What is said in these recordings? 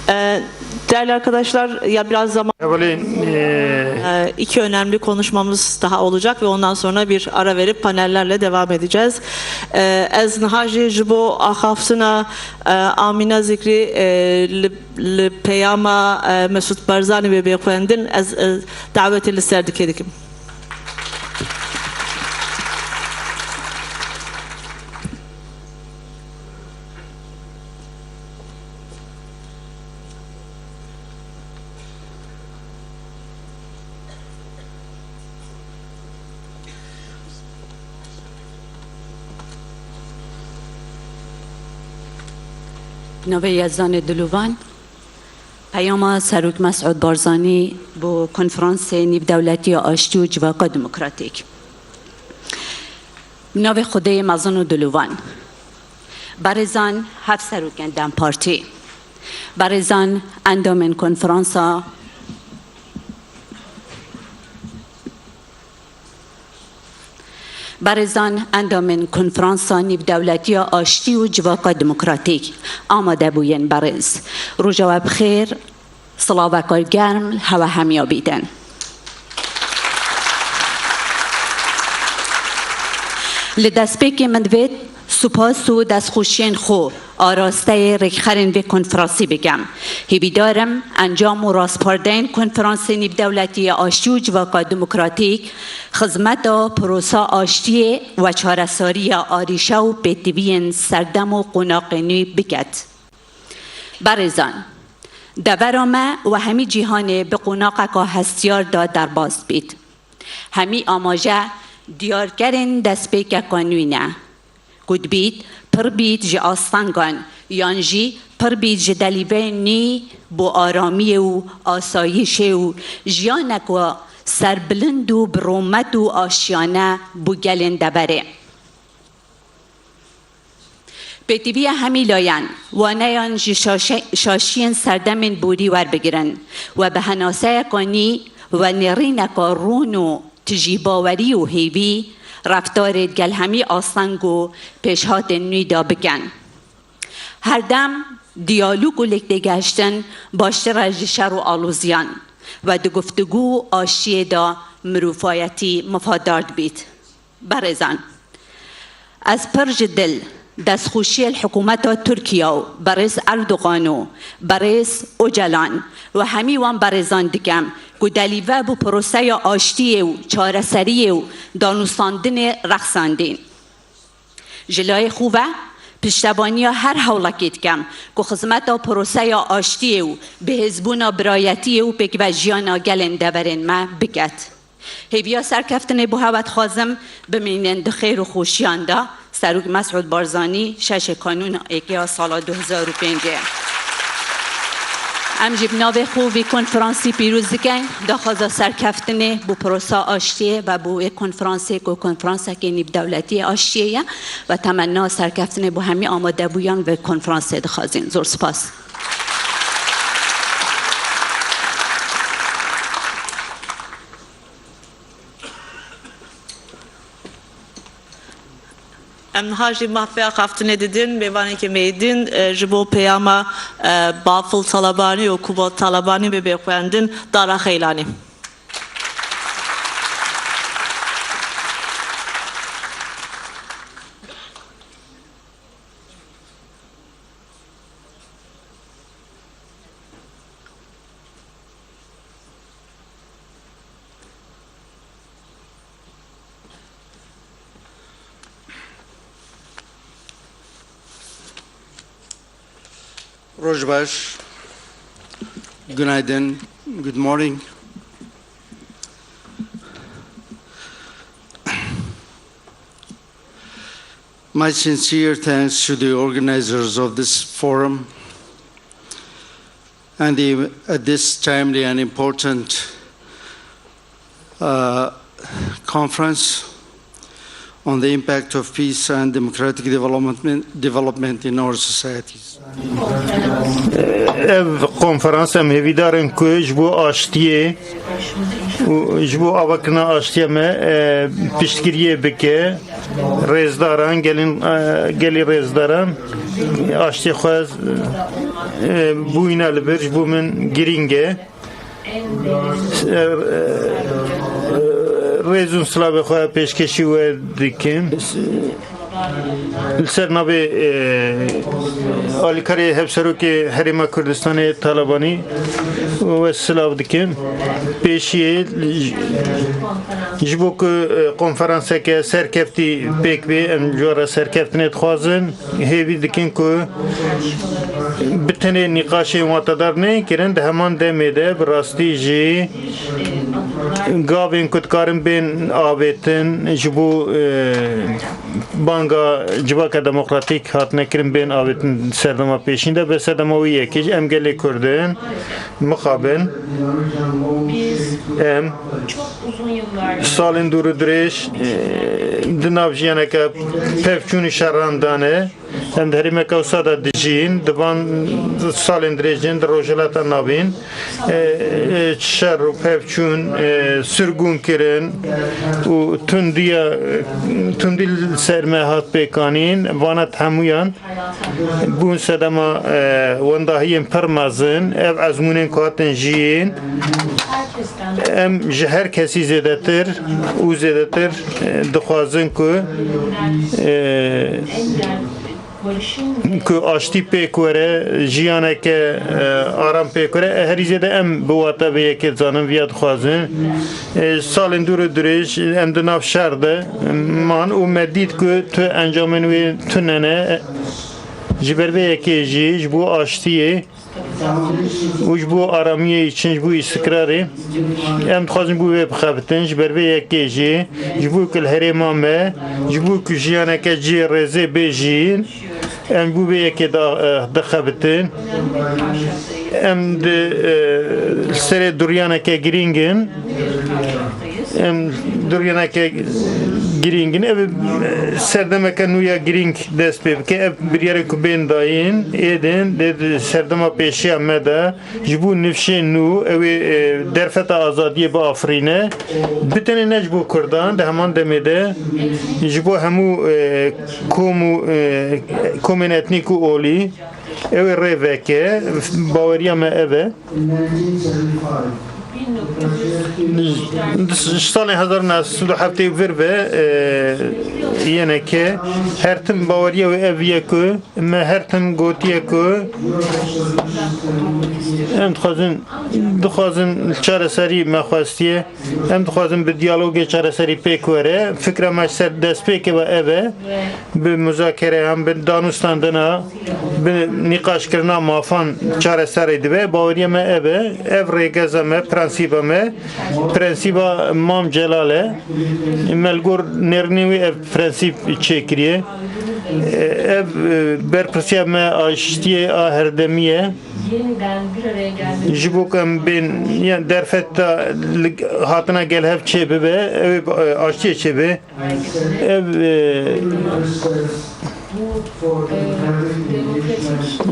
Değerli arkadaşlar, ya biraz zaman iki önemli konuşmamız daha olacak ve ondan sonra bir ara verip panellerle devam edeceğiz. Ez nihaji jibo axaftına Amina Zikri li peyama Mesut Barzani ve beyefendin ez daveti li ser dikedim. نوی یزدان دلوان پیام سروک مسعود بارزانی بو کنفرانس نیب دولتی آشتی و جواقع دموکراتیک نوی خوده مزان و دلوان برزان هفت سروک اندام پارتی برزان اندامن کنفرانسا برزان اندامن کنفرانسانی دولتی آشتی و جواقع دموکراتیک آماده بوین برز روزا بخیر صلاة کار گرم هوا همیا بیدن لدست که من دوید سپاس و دست خوشین خو آراسته رکخرین به کنفرانسی بگم هیبی دارم انجام و راسپاردین کنفرانس نیب دولتی آشتی و جواقع دموکراتیک خدمت و پروسا آشتی و چارەساری آریشه و پیتوین سردم و قناقینی بکد برزان دورامه و همی جهان به قناق که هستیار داد در باز بید همی آماجه دیارگرین دست پیک قانونه گود بید پر بید جه آستانگان یانجی پر بید جه دلیوه نی بو آرامی و آسایش و جیانک و سربلند و برومت و آشیانه بو گلنده بره پیتیوی همی لاین و نیان جه شاشین سردمین بوری ور بگیرن و به هناسه کانی و نرینک رون و تجیباوری و هیوی رفتارت گل همی آسنگ و پیشهات نویدا بکن هر دم دیالوگ و لکده گشتن باشتر از شر و آلوزیان و دو گفتگو آشیه دا مروفایتی مفادارد بید برزان از پرج دل دستخوشی الحکومت ترکیه و برز اردوغان و برز اوجلان و همی وان برزان دکم که دلیوه بو پروسه آشتی و چارەسەری و دانوستاندن رقصاندین جلای خوبه پشتبانی هر حولکیت کم که خدمت پروسه آشتی و به حزبون برایتی و پک و جیانا گلنده برین ما بکت هیویا سرکفتن بو هوت خازم بمینند خیر و خوشیان دا سروک مسعود بارزانی شش کانون ایکیا سال 2005 ام جیب ناوی خوبی کنفرانسی پیروز دکن داخل سرکفتنه بو پروسا آشتیه و بو کنفرانسی که کنفرانس که نیب دولتی آشتیه و تمنا سرکفتنه بو همی آماده بویان و کنفرانسی دخوازین زور سپاس امنهاجی محفظه خفتن دیدن بیوانی که میدین جبو پیاما بافل طلبانی و کوبا طلبانی به بخوندن داره خیلانی Rojbash, günaydın, good morning. My sincere thanks to the organizers of this forum and at this timely and important conference on the impact of peace and democratic development in our societies. ev konferans em hêvîdarin ku ji bo aştiyê û ji bo avakirina aştiye me piştgiriyê bike rêzdaran gelê rêzdaran aştiyê xwe bûyîne li bir ji bo min girîng e rêzûn silavê xwe pêşkêşî we dikim Ser navê alîkarê Hevserokê Herêma Kurdistanê Talebanî we silav dikim pêşiyê ji bo ku konferanseke serkeftî pêk bê em ji wara serkeftinê dixwazin hêvî dikin ku bi tenê nîqaşên watedar nekirin di heman demê de bi rastî jî gavên ku dikarin bên avêtin ji bo banga civaka demokratik hatine kirin bên avêtin serdema pêşîn de bi serdema wî yekê em gelê Kurdin mixabin em salên dûr û dirêj di nav jiyaneke pevçûnî şerran dane em di herêmeka wisa de dijîn di van salên dirêjin di rojhilata navîn şer û pevçûn sirgûn kirin û tundî li ser me hat pêkanîn vana hemûyan bûn sedema wendahiyên pir mezin ev ezmûnên ku hatin jiyên em ji her kesî zêdetir û zêdetir dixwazin ku aştî pêk were jiyaneke aram pêk were herî zêde em bi wata vê yekê zanin viya dixwazin salên dûr û dirêj em di nav şer de man û me dît ku tu encamên wê tunene ji ber vê yekê jî ji bo aştiyê û ji bo aramiyê için ji bo îstikrarê em dixwazin bû wê bixebitin ji ber vê yekê jî ji bo ku li herêma me ji bo ku jiyaneke cî rêzê bê jîn em bû vê yekê dixebitin em di serê duryaneke girîngin em duryaneke girîngin ev serdemeke nû ya girîng dest pê bike ev biryarê ku bên dayîn êdin dê serdema pêşiya me de ji bo nifşên nû ew ê derfeta azadiyê biafirîne bi tenê ne ji bo Kurdan di heman demê de ji bo hemû komên etnîk û olî ew ê rê veke baweriya me ev e salên 1970 vir ve yeneke her tim baweriya wê ev ye ku me her tim gotiye ku em dixwazin çareserî me xwestiye em dixwazin bi diyalogê çareserî pêk were fikra me ser destpêkê ve ev e bi muzakereyan bi danûstandina bi nîqaşkirina mafan çareserê dibe baweriya me ev e ev rêgeza me prensîba me prensîba Mam Celal e melgor nêrînê wê ev prensîp çêkiriye ev berpirsiya me aştiyê a herdemî ji bo ku em bên derfeta hatina gelhev çê bibe ew aştiyê çêbe ev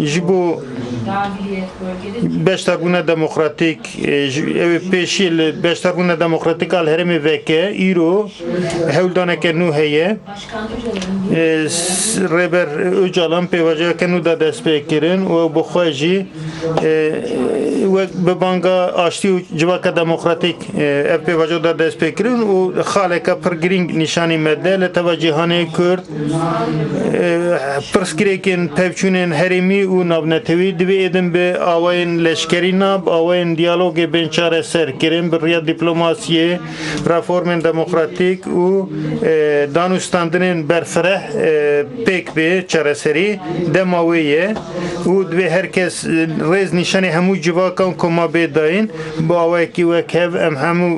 ji bo beşdarbûna demokratîk ew pêşî li beşdarbûna demokratîk al herêmê veke îro hewldaneke nû heye rêber Öcalan pêvaciyeke nû da dest pê kirin û bi xwe jî wek bi banga aştî û civaka demokratîk ev pêvaciya da dest pê kirin û xaleka pir girîng nîşanî me de li teva cîhanê Kurd pirsgirêkên pevçûnên herêmî û navnetewî divê êdin bi awayên leşkerî nab awayên diyalogê bên çareser kirin bi riya dîplomasiyê reformên demokratîk û danûstandinên berfireh pêk bê çareserî dema wê ye û divê herkes rêz nîşanê hemû civakan ku ma bê dayîn bi awayekî wek hev em hemû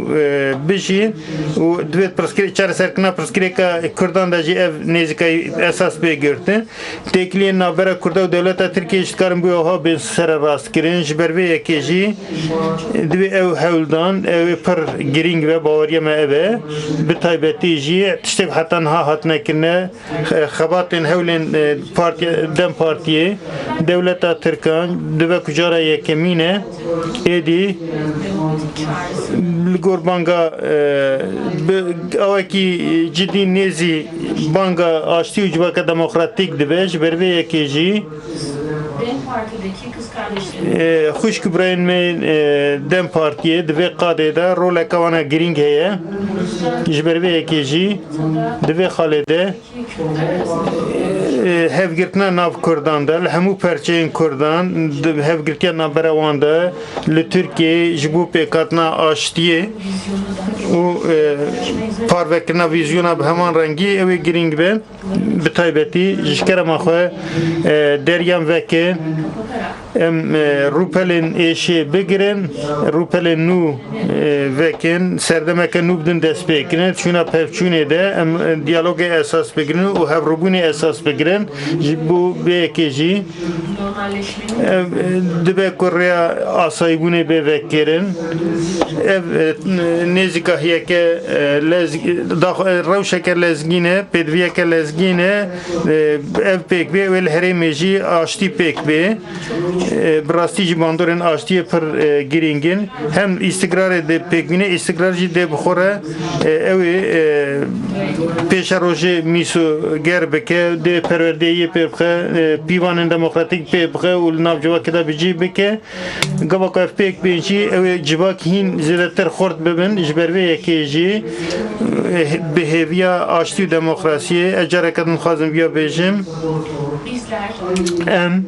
bijîn û divê çareserkirina pirsgirêka Kurdan de jî ev nêzîkayî esas pê girt girtin. Tekliye nabera Kurda ve devleta Türkiye iştkarın bu oha ben sere rast girin. Jiberve yekeji dvi ev hevldan ev per giring ve bavariye me eve bir taybeti ji tiştek hatan ha hatnekine xabatin hevlin dem partiye devleta Türkan dve kucara yekemine edi Gorbanga avaki ciddi nezi banga açtı ucbaka demokratik dibe berve yekeji خوش کبرین می دم پارتیه دوی قاده دا رول کوانا گرینگ هیه جبروی اکیجی دوی خالده هفگرتنا ناف کردان دا همو پرچین کردان هفگرتیا نابروان دا لترکیه جبو پیکاتنا آشتیه و پاروکرنا ویزیونا به همان رنگی اوی گرینگ به بتایبتی جشکرم آخواه دریان وکه ام روپلین ایشی بگیرن روپلین نو وکن سردمک نو بدن دست بگیرن چونا پفچونه ده ام دیالوگ اساس بگیرن و هفروبونی اساس بگیرن بو بیکیجی دبه کریا آسایبونه به وکرن نزیکاهیه که روشه که لزگینه پدویه که لزگینه ev pek be vel heremeji açtı pek be brastici bandorun açtı per giringin hem istikrar ede pek bine istikrarcı de bxora ev peşaroje miso gerbeke de perverdeyi pekhe pivanın demokratik pekhe ul navcava keda bici beke gavak ev pek benci ev civak hin zedeter xort bebin jberve yekeji behaviya açtı demokrasiye ecarekatın xazım ya bejim em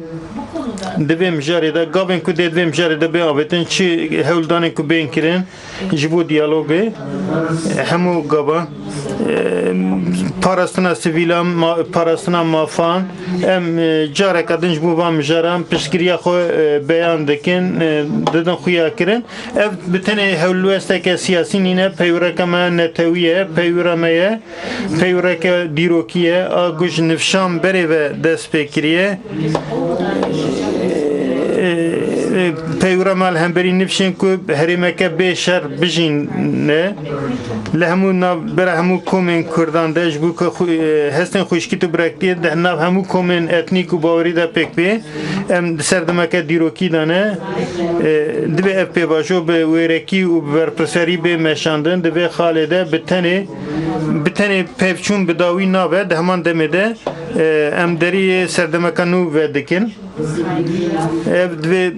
devem jarida gavin ku devem jarida be abetin çi hevldanı ku ben kirin jibu diyaloge hemu gava parasına sivilam parasına mafan em carekatın jibu vam jaram pişkiriya xo beyan dikin dedin xuya kirin ev bitene hevlwesteke siyasi nine peyurekama netewiye peyurameye peyureke dirokiye aguj nifşan bere ve despekiriye پیوراmal hemberi nifşin ku herimeke beşer bijin ne lehmu na bera hemu komen kurdan da bu hesten xoşkitu bıraktı da nav hemu komen etnik u baveri da pek be em serdemeke diroki da ne dve ep bajo be wereki u berpreseri be meşandın dve halede bitene pevçun bedawi nabe de heman demede em deri serdemekanu vedikin ev dve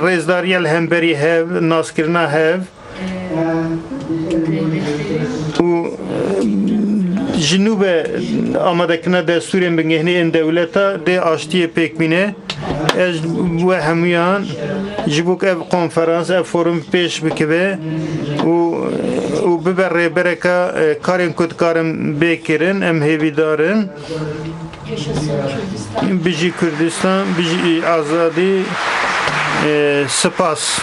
rezdariyel hemberi hev naskirna hev u jinube amadakina desturin bingehni en devleta de açtiye pekmine ez bu hemiyan jibuk ev konferans ev forum peş bikive u biber bereka karin kutkarim bekirin em hevidarın Biji Kürdistan, Biji Azadi, Spas.